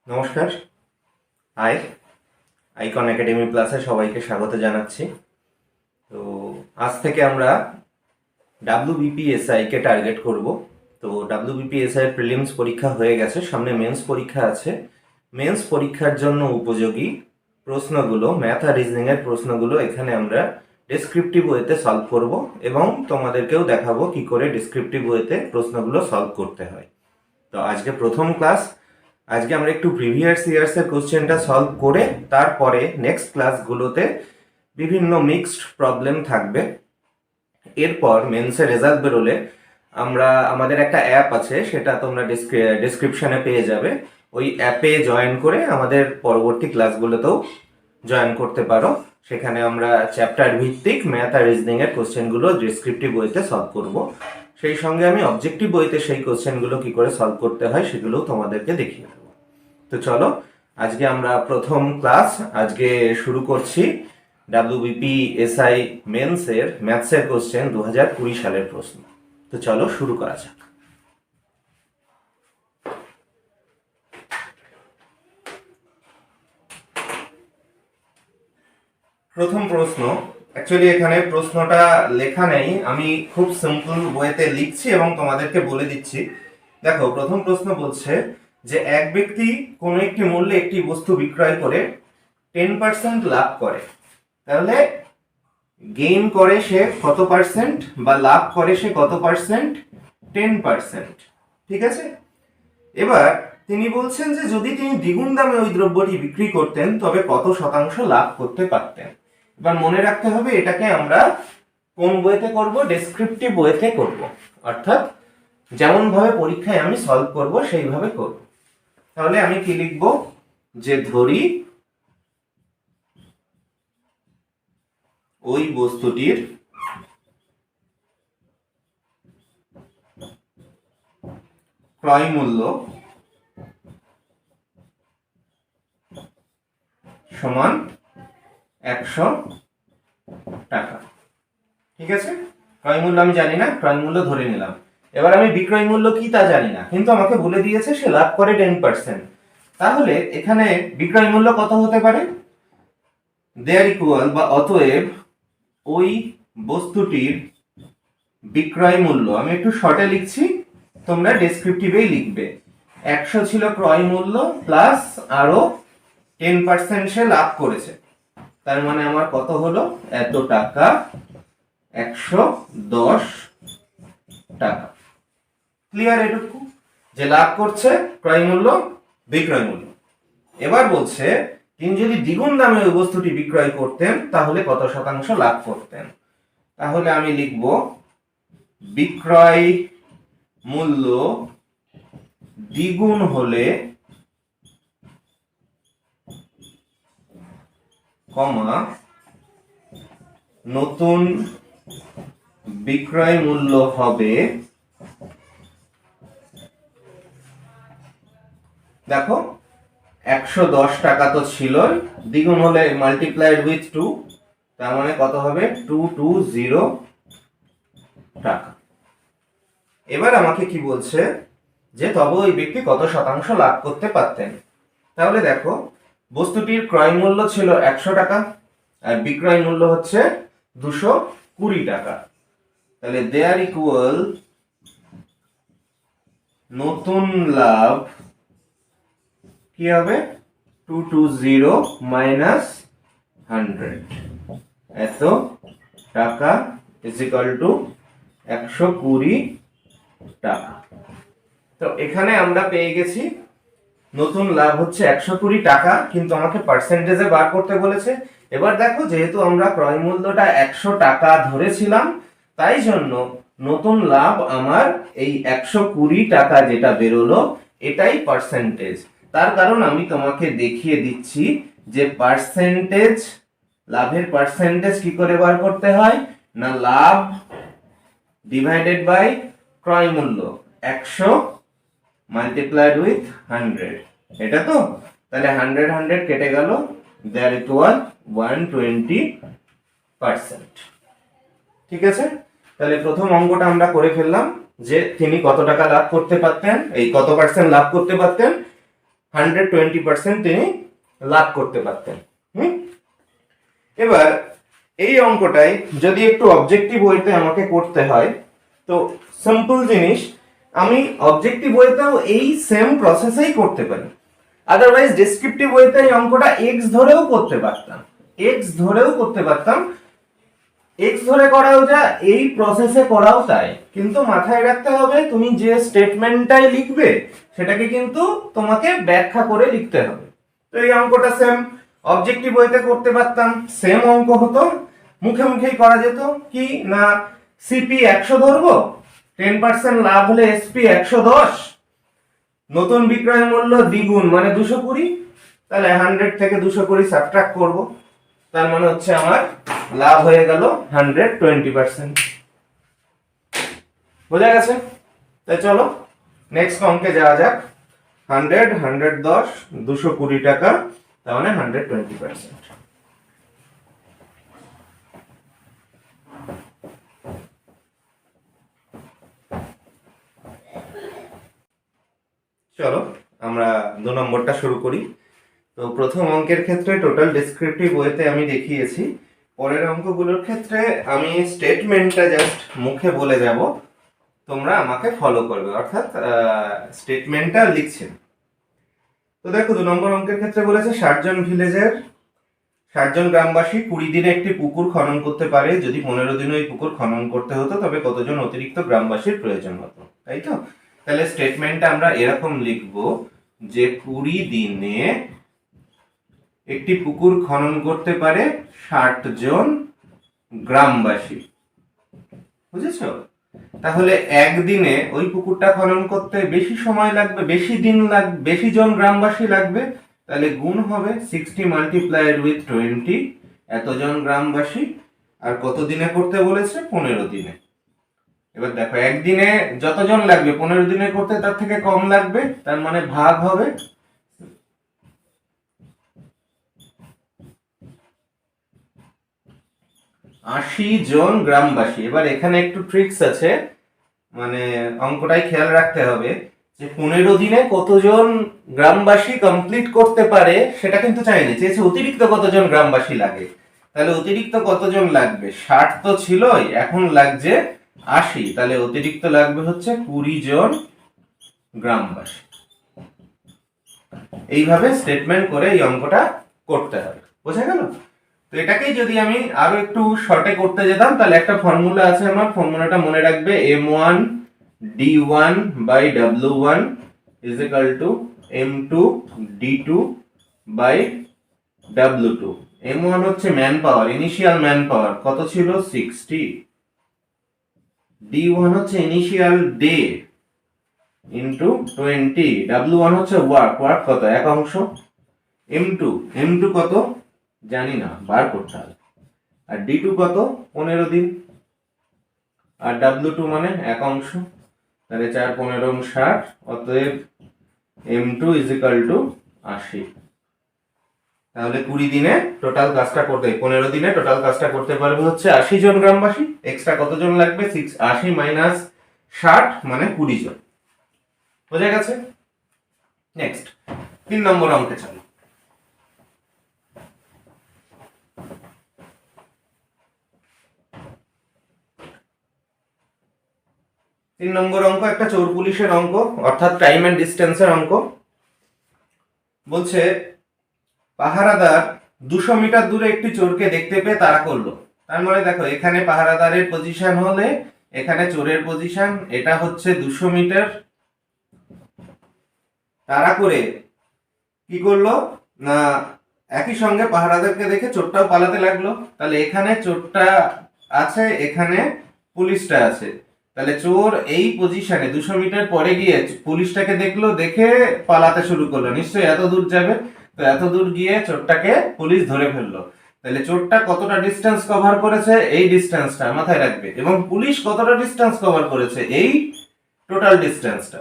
নমস্কার। Icon academy প্লাসে সবাইকে স্বাগত জানাচ্ছি। তো আজ থেকে আমরা WBP কে টার্গেট করব। তো WBP এর প্রিলিমস পরীক্ষা হয়ে গেছে, সামনে মেন্স পরীক্ষা আছে। মেন্স পরীক্ষার জন্য উপযোগী প্রশ্নগুলো, ম্যাথ আর রিজনিং এর প্রশ্নগুলো এখানে আমরা ডেসক্রিপটিভ ওয়েতে সলভ করব এবং তোমাদেরকেও দেখাবো কি করে ডেসক্রিপটিভ ওয়েতে প্রশ্নগুলো সলভ করতে হয়। তো আজকে প্রথম ক্লাস। আজকে আমরা একটু প্রিভিয়াস ইয়ার্স এর কোশ্চেনটা সলভ করে তারপরে নেক্সট ক্লাসগুলোতে বিভিন্ন মিক্সড প্রবলেম থাকবে। এরপর মেন্সের রেজাল্ট বেরোলে আমাদের একটা অ্যাপ আছে, সেটা তোমরা ডেসক্রিপশনে পেয়ে যাবে। ওই অ্যাপে জয়েন করে আমাদের পরবর্তী ক্লাসগুলোতেও জয়েন করতে পারো। সেখানে আমরা চ্যাপ্টার ভিত্তিক ম্যাথ আর রিজনিং এর কোশ্চেনগুলো ডেসক্রিপটিভ ওয়েতে সলভ করব। সেই সঙ্গে আমি অবজেক্টিভ ওয়েতে সেই কোশ্চেনগুলো কি করে সলভ করতে হয় সেগুলোও তোমাদেরকে দেখিয়ে দেবো। তো চলো, আজকে আমরা প্রথম ক্লাস আজকে শুরু করছি WBP SI মেন্স এর ম্যাথসের কোশ্চেন 2020 সালের প্রশ্ন। তো চলো শুরু করা যাক। প্রথম প্রশ্ন, অ্যাকচুয়ালি এখানে প্রশ্নটা লেখা নেই, আমি খুব সিম্পল ওয়েতে লিখছি এবং তোমাদেরকে বলে দিচ্ছি। দেখো, প্রথম প্রশ্ন বলছে যে এক ব্যক্তি কোনো একটি মূল্যে একটি বস্তু বিক্রয় করে 10% লাভ করে, তাহলে গেইন করে সে কত পার্সেন্ট বা লাভ করে সে কত পার্সেন্ট? 10%। ঠিক আছে, এবার তিনি বলছেন যে যদি তিনি দ্বিগুণ দামে ওই দ্রব্যটি বিক্রি করতেন তবে কত শতাংশ লাভ করতে পারতেন। এবার মনে রাখতে হবে এটাকে আমরা কোন বইতে করব? ডেসক্রিপটিভ ওয়েতে করব, অর্থাৎ যেমন ভাবে পরীক্ষায় আমি সলভ করব সেইভাবে করব। তাহলে আমি কি লিখব? যে ধরি ওই বস্তুটির ক্রয় মূল্য সমান 100 টাকা। ঠিক আছে, ক্রয় মূল্য আমি জানি না, ক্রয় মূল্য ধরে নিলাম। এবার আমি বিক্রয় মূল্য কি তা জানি না, কিন্তু আমাকে বলে দিয়েছে সে লাভ করে 10%। তাহলে এখানে বিক্রয় মূল্য কত হতে পারে? দেয়ার ইকুয়াল বা অতএব ওই বস্তুটির বিক্রয় মূল্য, আমি একটু শর্টে লিখছি, তোমরা ডেসক্রিপটিভেই লিখবে। 100 ছিল ক্রয় মূল্য প্লাস আরো 10% সে লাভ করেছে, তার মানে আমার কত হলো? এত টাকা, 110 টাকা। ক্লিয়ার এটুকু? যে লাভ করছে ক্রয় মূল্য, বিক্রয় মূল্য। এবার বলছে তিনি যদি দ্বিগুণ দামে ওই বস্তুটি বিক্রয় করতেন তাহলে কত শতাংশ লাভ করতেন। তাহলে আমি লিখব বিক্রয় মূল্য দ্বিগুণ হলে কমা নতুন বিক্রয় মূল্য হবে, দেখো 110 টাকা তো ছিল, দ্বিগুণ হলে মাল্টিপ্লাইড উইথ 2, তার মানে কত হবে? 220 টাকা। এবার আমাকে কি বলছে? যে তবে ওই ব্যক্তি কত শতাংশ লাভ করতে পারতেন। তাহলে দেখো, বস্তুটির ক্রয় মূল্য ছিল 100 টাকা আর বিক্রয় মূল্য হচ্ছে 220 টাকা। তাহলে দেয়ার ইকুয়াল নতুন লাভ কি হবে? 220 মাইনাস 100, এত টাকা ইজ ইকুয়াল টু 120 টাকা। তো এখানে আমরা পেয়ে গেছি নতুন লাভ হচ্ছে 120 টাকা, কিন্তু আমাকে পার্সেন্টেজে বার করতে বলেছে। এবার দেখো, যেহেতু আমরা ক্রয় মূল্যটা 100 টাকা ধরেছিলাম, তাই জন্য নতুন লাভ আমার এই 120 টাকা যেটা বেরোলো এটাই পার্সেন্টেজ। তার কারণ আমি তোমাকে দেখিয়ে দিচ্ছি যে পার্সেন্টেজ, লাভের পার্সেন্টেজ কি করে বার করতে হয় না, লাভ ডিভাইডেড বাই ক্রয় মূল্য, 100 মাল্টিপ্লাইড উইথ 100, এটা তো। তাহলে 100 কেটে গেল, দেয়ার ইকুয়াল 120%। ঠিক আছে, তাহলে প্রথম অঙ্কটা আমরা করে ফেললাম যে তিনি কত টাকা লাভ করতে পারতেন, এই কত পার্সেন্ট লাভ করতে পারতেন। 120% তিনি লাভ করতে পারতেন। এবার এই অঙ্কটাই যদি একটু অবজেক্টিভ ওয়েতে আমাকে করতে হয়, তো সিম্পল জিনিস, আমি অবজেক্টিভ ওয়েতেও এই সেম প্রসেসেই করতে পারি। আদারওয়াইজ ডেসক্রিপটিভ ওয়েতে এই অঙ্কটা এক্স ধরেও করতে পারতাম, এক্স ধরে করাও যা, এই প্রসেসে করাও তাই। কিন্তু মাথায় রাখতে হবে তুমি যে স্টেটমেন্টটাই লিখবে সেটাকে কিন্তু তোমাকে ব্যাখ্যা করে লিখতে হবে। তো এই অঙ্কটা সেম অবজেক্টিভ ওয়েতে করতে পারতাম, সেম অঙ্ক হতো, মুখে মুখেই করা যেত। কি না, সিপি 100 ধরবো, 10% লাভ হলে এসপি 110, নতুন বিক্রয় মূল্য দ্বিগুণ মানে 220, তাহলে 100 থেকে 220 সাবট্রাক্ট করব, তার মানে হচ্ছে আমার লাভ হয়ে গেল 120%। বোঝা গেছে? তাই চলো নেক্সট অঙ্কে যাওয়া যাক। 100, 110, 220 টাকা, তার মানে 120%। চলো আমরা 2 নম্বরটা শুরু করি। তো প্রথম অঙ্কের ক্ষেত্রে টোটাল ডেসক্রিপটিভ ওয়েতে আমি দেখিয়েছি, পরের অঙ্কগুলোর ক্ষেত্রে আমি স্টেটমেন্টটা জাস্ট মুখে বলে যাব, তোমরা আমাকে ফলো করবে, অর্থাৎ স্টেটমেন্টটা লিখছেন। তো দেখো 2 নম্বর অঙ্কের ক্ষেত্রে বলেছে 60 জন ভিলেজের 60 জন গ্রামবাসী 20 দিনে একটি পুকুর খনন করতে পারে। যদি 15 দিনে ওই পুকুর খনন করতে হতো তবে কতজন অতিরিক্ত গ্রামবাসীর প্রয়োজন হতো, তাই তো? তাহলে স্টেটমেন্টটা আমরা এরকম লিখব যে 20 দিনে একটি পুকুর খনন করতে পারে 60 জন গ্রামবাসী। বুঝেছো? তাহলে একদিনে ওই পুকুরটা খনন করতে বেশি সময় লাগবে, বেশি দিন লাগবে, বেশি জন গ্রামবাসী লাগবে, তাহলে গুণ হবে 60 মাল্টিপ্লাইড উইথ 20, এতজন গ্রামবাসী। আর কত দিনে করতে বলেছে? 15 দিনে। এবার দেখো একদিনে যতজন লাগবে 15 দিনে করতে তার থেকে কম লাগবে, তার মানে ভাগ হবে 80 জন গ্রামবাসী। এবার এখানে একটু ট্রিক্স আছে, মানে অঙ্কটাই খেয়াল রাখতে হবে যে 15 দিনে কতজন গ্রামবাসী কমপ্লিট করতে পারে সেটা কিন্তু চাইনি, চেয়েছে অতিরিক্ত কতজন গ্রামবাসী লাগে। তাহলে অতিরিক্ত কতজন লাগবে? 60 তো ছিলই, এখন লাগছে 80, তাহলে অতিরিক্ত লাগবে হচ্ছে 20 জন গ্রামবাসী। এইভাবে স্টেটমেন্ট করে এই অঙ্কটা করতে হবে। বোঝা গেল? তো এটাকেই যদি আমি আরো একটু শর্টে করতে যেতাম, তাহলে একটা ফর্মুলা আছে আমার, ফর্মুলাটা মনে রাখবে, m1 d1 by w1 is equal to m2 d2 by w2। m1 হচ্ছে man power, initial man power, কত ছিল? 60। d1 হচ্ছে ইনিশিয়াল ডে ইনটু 20, w1 হচ্ছে ওয়ার্ক, ওয়ার্ক কত? 1 অংশ। m2 কত জানি না, বার করতে হবে। আর d2 কত? 15 দিন। আর w2 মানে 1 অংশ, তাহলে 4 15 60, অতএব m2 ইজ ইকুয়াল টু 80। তাহলে 20 দিনে টোটাল কাজটা করতে, 15 দিনে টোটাল কাজটা করতে পারবে হচ্ছে 80 জন গ্রামবাসী। এক্সট্রা কতজন লাগবে? 80 মাইনাস 60 মানে 20 জন। বোঝা গেছে? নেক্সট 3 নম্বর অঙ্কে চলো। 3 নম্বর অঙ্ক একটা চোর পুলিশের অঙ্ক, অর্থাৎ টাইম এন্ড ডিস্টেন্সের অঙ্ক। বলছে পাহারাদার 200 মিটার দূরে একটি চোরকে দেখতে পেয়ে তাড়া করলো। তার মানে দেখো এখানে পাহারাদারের পজিশন হলে এখানে চোরের পজিশন, এটা হচ্ছে 200 মিটার। তাড়া করে কি করলো না, একই সঙ্গে পাহারাদারকে দেখে চোরটাও পালাতে লাগলো। তাহলে এখানে চোরটা আছে, এখানে পুলিশটা আছে, তাহলে চোর এই পজিশনে 200 মিটার পরে গিয়ে পুলিশটাকে দেখলো, দেখে পালাতে শুরু করলো, নিশ্চয়ই এত দূর যাবে। তো এত দূর গিয়ে চোরটাকে পুলিশ ধরে ফেললো। তাহলে চোরটা কতটা ডিস্টেন্স কভার করেছে? এই ডিস্টেন্সটা মাথায় রাখবে। এবং পুলিশ কতটা ডিস্টেন্স কভার করেছে? এই টোটাল ডিস্টেন্সটা।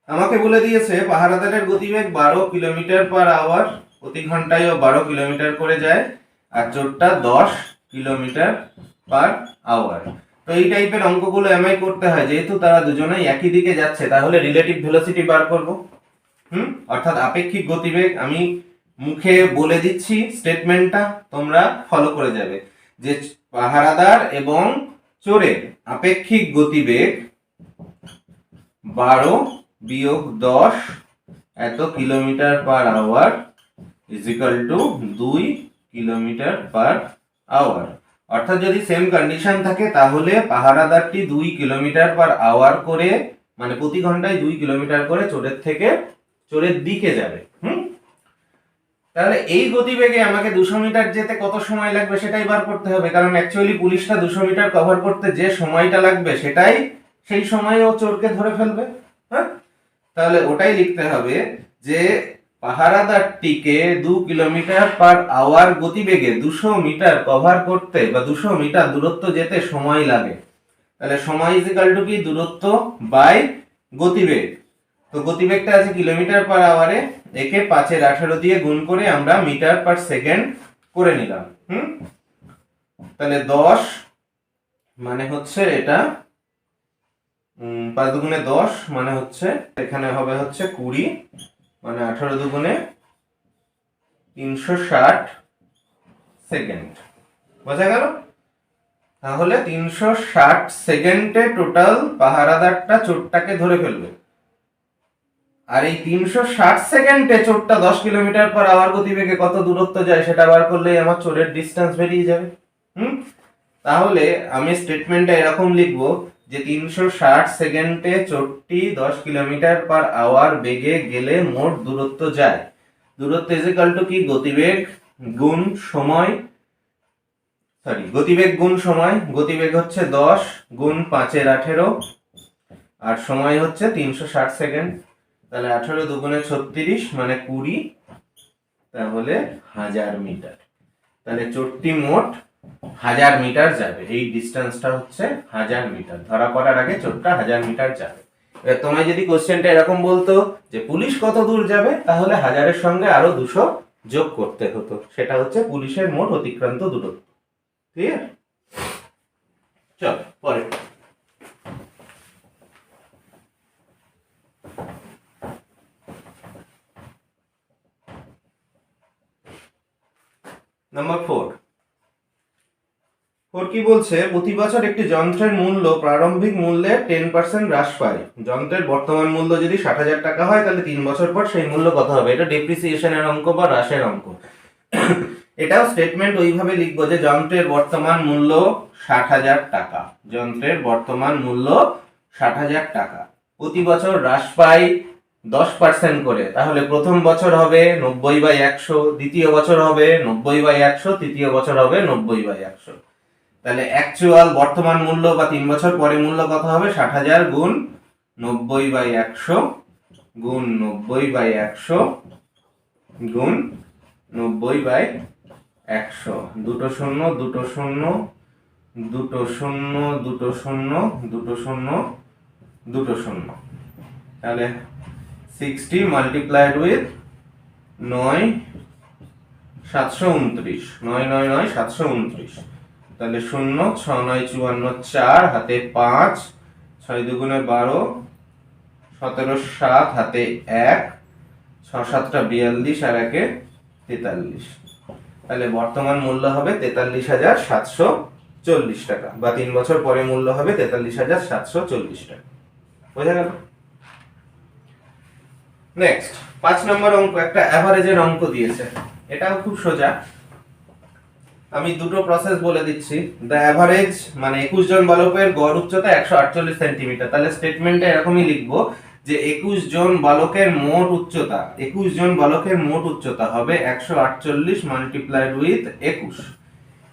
আমাকে বলে দিয়েছে পাহারাদারের গতিবেগ 12 কিলোমিটার পার আওয়ার, প্রতি ঘন্টায় 12 কিলোমিটার করে যায়, আর চোরটা 10 কিলোমিটার পার আওয়ার। তো এই টাইপের অঙ্কগুলো এমআই করতে হয়, যেহেতু তারা দুজনেই একই দিকে যাচ্ছে, তাহলে রিলেটিভ ভেলোসিটি বার করব। অর্থাৎ আপেক্ষিক গতিবেগ আমি মুখে বলে দিচ্ছি, স্টেটমেন্টটা তোমরা ফলো করে যাবে যে পাহারাদার এবং চোরের আপেক্ষিক গতিবেগ 12-10 এত kilometre per hour is equal to 2 kilometre per hour. অর্থাৎ যদি সেম কন্ডিশন থাকে তাহলে পাহারাদারটি 2 কিলোমিটার পার আওয়ার করে, মানে প্রতি ঘন্টায় 2 কিলোমিটার করে চোরের দিকে যাবে। তাহলে এই গতিবেগে আমাকে 200 মিটার যেতে কত সময় লাগবে সেটাই বার করতে হবে, কারণ অ্যাকচুয়ালি পুলিশটা 200 মিটার কভার করতে যে সময়টা লাগবে সেটাই সেই সময়ে ও চোরকে ধরে ফেলবে। হ্যাঁ, তাহলে ওটাই লিখতে হবে যে পাহারাদারটিকে 2 কিলোমিটার পার আওয়ার গতিবেগে 200 মিটার কভার করতে বা 200 মিটার দূরত্ব যেতে সময় লাগে। তাহলে সময় ইজ ইকুয়াল টু কি, দূরত্ব বাই গতিবেগ। তো গতিবেগটা আছে কিলোমিটার পার আওয়ারে, একে 5-18 দিয়ে গুণ করে আমরা মিটার পার সেকেন্ড করে নিলাম। তাহলে 10 মানে হচ্ছে এটা 5 দুগুণে 10 মানে হচ্ছে এখানে হবে হচ্ছে 20, মানে 18 দুগুণে 360 সেকেন্ড। বোঝা গেল? তাহলে 360 সেকেন্ডে টোটাল পাহারাদারটা চোরটাকে ধরে ফেলবে। আর এই 360 সেকেন্ডে চোরটা 10 কিলোমিটার পার আওয়ার গতিবেগে কত দূরত্ব যায় সেটা বার করলেই আমার চোরের ডিসটেন্স বেরিয়ে যাবে। তাহলে আমি স্টেটমেন্টটা এরকম লিখবো যে 360 সেকেন্ডে চোরটি 10 কিলোমিটার পার আওয়ার বেগে গেলে মোট দূরত্ব যায়। দূরত্ব ইজ ইকুয়াল টু কি, গতিবেগ গুণ সময়, গতিবেগ গুণ সময়। গতিবেগ হচ্ছে 10 গুণ 5-18 আর সময় হচ্ছে 360 সেকেন্ড। তাহলে 18 দুগুণে 36 মানে 20, তাহলে 1000 মিটার। তাহলে চোরটি মোট 1000 মিটার যাবে। এই ডিসটেন্সটা হচ্ছে 1000 মিটার। ধরা পড়ার আগে চোরটা 1000 মিটার যাবে। এবার তোমায় যদি কোশ্চেনটা এরকম বলতো যে পুলিশ কত দূর যাবে, তাহলে 1000-এর সঙ্গে আরো 200 যোগ করতে হতো, সেটা হচ্ছে পুলিশের মোট অতিক্রান্ত দূরত্ব। ক্লিয়ার? চল পরে। নাম্বার 4 কি বলছে, প্রতি বছর একটি যন্ত্রের মূল্য প্রারম্ভিক মূল্যের 10% হ্রাস পায়। যন্ত্রের বর্তমান মূল্য যদি 60,000 টাকা হয় তাহলে 3 বছর পর সেই মূল্য কত হবে? এটা ডেপ্রিসিয়েশনের অঙ্ক বা হ্রাসের অঙ্ক। এটাও স্টেটমেন্ট ওইভাবে লিখবো যে যন্ত্রের বর্তমান মূল্য 60,000 টাকা। যন্ত্রের বর্তমান মূল্য 60,000 টাকা, প্রতি বছর হ্রাস পায় 10% করে। তাহলে প্রথম বছর হবে 90/100, দ্বিতীয় বছর হবে 90/100, তৃতীয় বছর হবে 90/100। তাহলে অ্যাকচুয়াল বর্তমান মূল্য বা 3 বছর পরে মূল্য কত হবে? 60,000 গুণ 90/100 গুণ 90/100 গুণ 90/100। দুটো শূন্য, দুটো শূন্য, দুটো শূন্য, দুটো শূন্য, দুটো শূন্য, দুটো শূন্য। তাহলে 60 মাল্টিপ্লাইড উইথ 9 729, 9 9 9 729। তাহলে 0 6 9 54 4 হাতে 5, 6 দুগুণে 12, 17 7 হাতে 1, 6 7 42 আর 1 43। তাহলে বর্তমান মূল্য হবে 43,740 টাকা, বা 3 বছর পরে মূল্য হবে 43,740 টাকা। বোঝা গেল? নেক্সট 5 নম্বর অঙ্ক, একটা অ্যাভারেজের অঙ্ক দিয়েছে। এটাও খুব সোজা, আমি দুটো প্রসেস বলে দিচ্ছি। দ্য অ্যাভারেজ মানে 21 জন বালকের গড় উচ্চতা 148 সেন্টিমিটার। তাহলে স্টেটমেন্টে এরকমই লিখবো যে 21 জন বালকের মোট উচ্চতা, 21 জন বালকের মোট উচ্চতা হবে 148 মাল্টিপ্লাইড উইথ 21।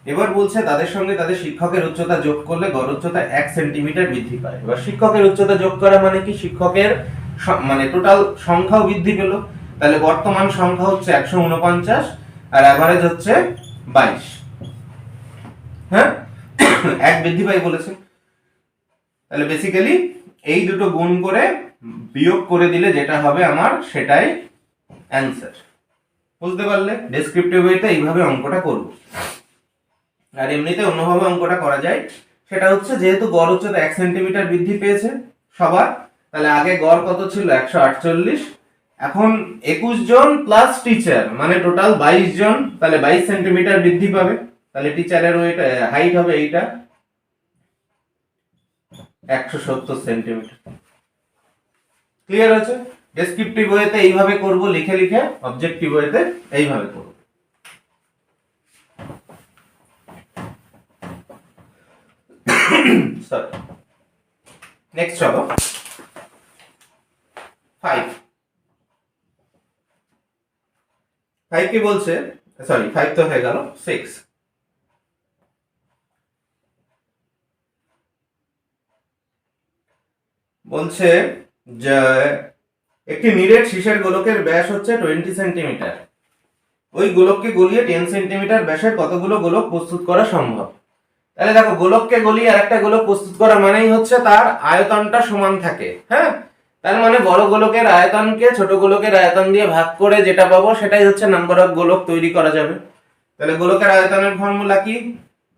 এবার বলছে তাদের সঙ্গে তাদের শিক্ষকের উচ্চতা যোগ করলে গড় উচ্চতা 1 সেন্টিমিটার বৃদ্ধি পায়। এবার শিক্ষকের উচ্চতা যোগ করা মানে কি, শিক্ষকের মানে টোটাল সংখ্যাও বৃদ্ধি পেল। তাহলে বর্তমান সংখ্যা হচ্ছে 149 আর অ্যাভারেজ হচ্ছে 22। হ্যাঁ, 1 বৃদ্ধি পায় বলেছে। তাহলে বেসিক্যালি এই দুটো গুণ করে বিয়োগ করে দিলে যেটা হবে আমার সেটাই অ্যানসার। বুঝতে পারলে? ডেসক্রিপটিভ ওয়েতে এইভাবে অঙ্কটা করব। আর এমনিতে অন্যভাবে অঙ্কটা করা যায়। সেটা হচ্ছে যেহেতু গড় উচ্চতা 1 সেন্টিমিটার বৃদ্ধি পেয়েছে সবার, তাহলে আগে গড় কত ছিল? 148, এখন 21 জন প্লাস টিচার মানে টোটাল 22 জন, তাহলে 22 সেন্টিমিটার বৃদ্ধি পাবে। তাহলে টিচারের ওয়েট হাইট হবে এইটা 170 সেন্টিমিটার। ক্লিয়ার আছে? ডেসক্রিপটিভ ওয়েতে এইভাবে করব লিখে লিখে, অবজেক্টিভ ওয়েতে এইভাবে করব। সরি, নেক্সট চলো 5 কি বলছে, সরি 5 তো হয়ে গেল, 6 বলছে যে একটি নিরেট শীষের গোলকের ব্যাস হচ্ছে 20 সেন্টিমিটার। ওই গোলককে গলিয়ে 10 সেন্টিমিটার ব্যাসের কতগুলো গোলক প্রস্তুত করা সম্ভব? তাহলে দেখো, গোলককে গলিয়ে আরেকটা গোলক প্রস্তুত করা মানেই হচ্ছে তার আয়তনটা সমান থাকে। হ্যাঁ, তার মানে বড় গোলকের আয়তনকে ছোট গোলকের আয়তন দিয়ে ভাগ করে যেটা পাবো সেটাই হচ্ছে নাম্বার অফ গোলক তৈরি করা যাবে। তাহলে গোলকের আয়তনের ফর্মুলা কি?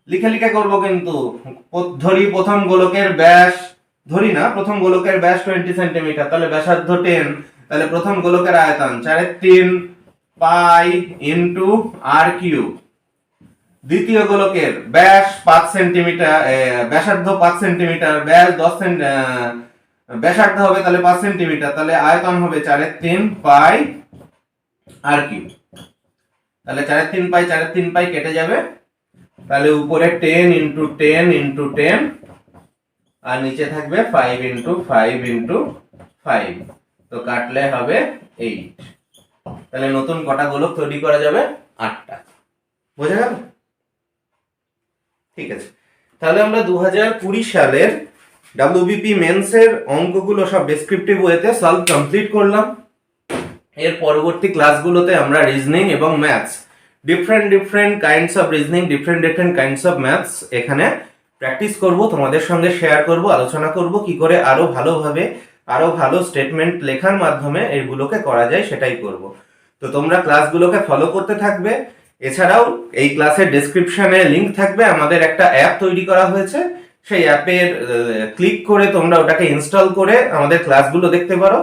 লিখে লিখে করবো কিন্তু। ধরি প্রথম গোলকের ব্যাস, ধরি না, প্রথম গোলকের ব্যাস 20 সেন্টিমিটার, তাহলে ব্যাসার্ধ 10, তাহলে প্রথম গোলকের আয়তন 4/3 পাই ইনটু r কিউব। দ্বিতীয় গোলকের ব্যাস 5 সেন্টিমিটার, ব্যাসার্ধ 5 সেন্টিমিটার, ব্যাস 10 ব্যাসার্ধ হবে তাহলে 5 সেন্টিমিটার, তাহলে আয়তন হবে 4/3 পাই r কিউব। তাহলে 4/3 পাই 4/3 পাই কেটে যাবে, তাহলে উপরে 10 ইনটু 10 ইনটু 10 আর নিচে থাকবে 5 ইনটু 5 ইনটু 5, তো কাটলে হবে 8। তাহলে নতুন কটা গোলক তৈরি করা যাবে? 8টা। বোঝা গেল? ঠিক আছে, তাহলে আমরা 2020 সালের WBP মেন্সের অঙ্কগুলো সব ডেসক্রিপটিভ ওয়েতে সলভ কমপ্লিট করলাম। এর পরবর্তী ক্লাসগুলোতে আমরা রিজনিং এবং maths, different kinds of reasoning, different kinds of maths এখানে প্র্যাকটিস করব, তোমাদের সঙ্গে শেয়ার করব, আলোচনা করব কি করে আরো ভালোভাবে, আরো ভালো স্টেটমেন্ট লেখার মাধ্যমে এগুলোকে করা যায় সেটাই করব। তো তোমরা ক্লাসগুলোকে ফলো করতে থাকবে। এছাড়াও এই ক্লাসের ডেসক্রিপশনে লিংক থাকবে, আমাদের একটা অ্যাপ তৈরি করা হয়েছে, সেই অ্যাপের ক্লিক করে তোমরা ওটাকে ইনস্টল করে আমাদের ক্লাসগুলো দেখতে পারো।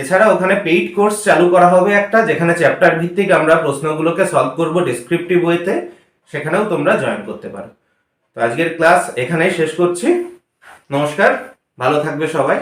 এছাড়া ওখানে পেইড কোর্স চালু করা হবে একটা, যেখানে চ্যাপ্টার ভিত্তিক আমরা প্রশ্নগুলোকে সলভ করব ডেসক্রিপটিভ ওয়েতে, সেখানেও তোমরা জয়েন করতে পারো। তো আজকের ক্লাস এখানেই শেষ করছি। নমস্কার, ভালো থাকবে সবাই।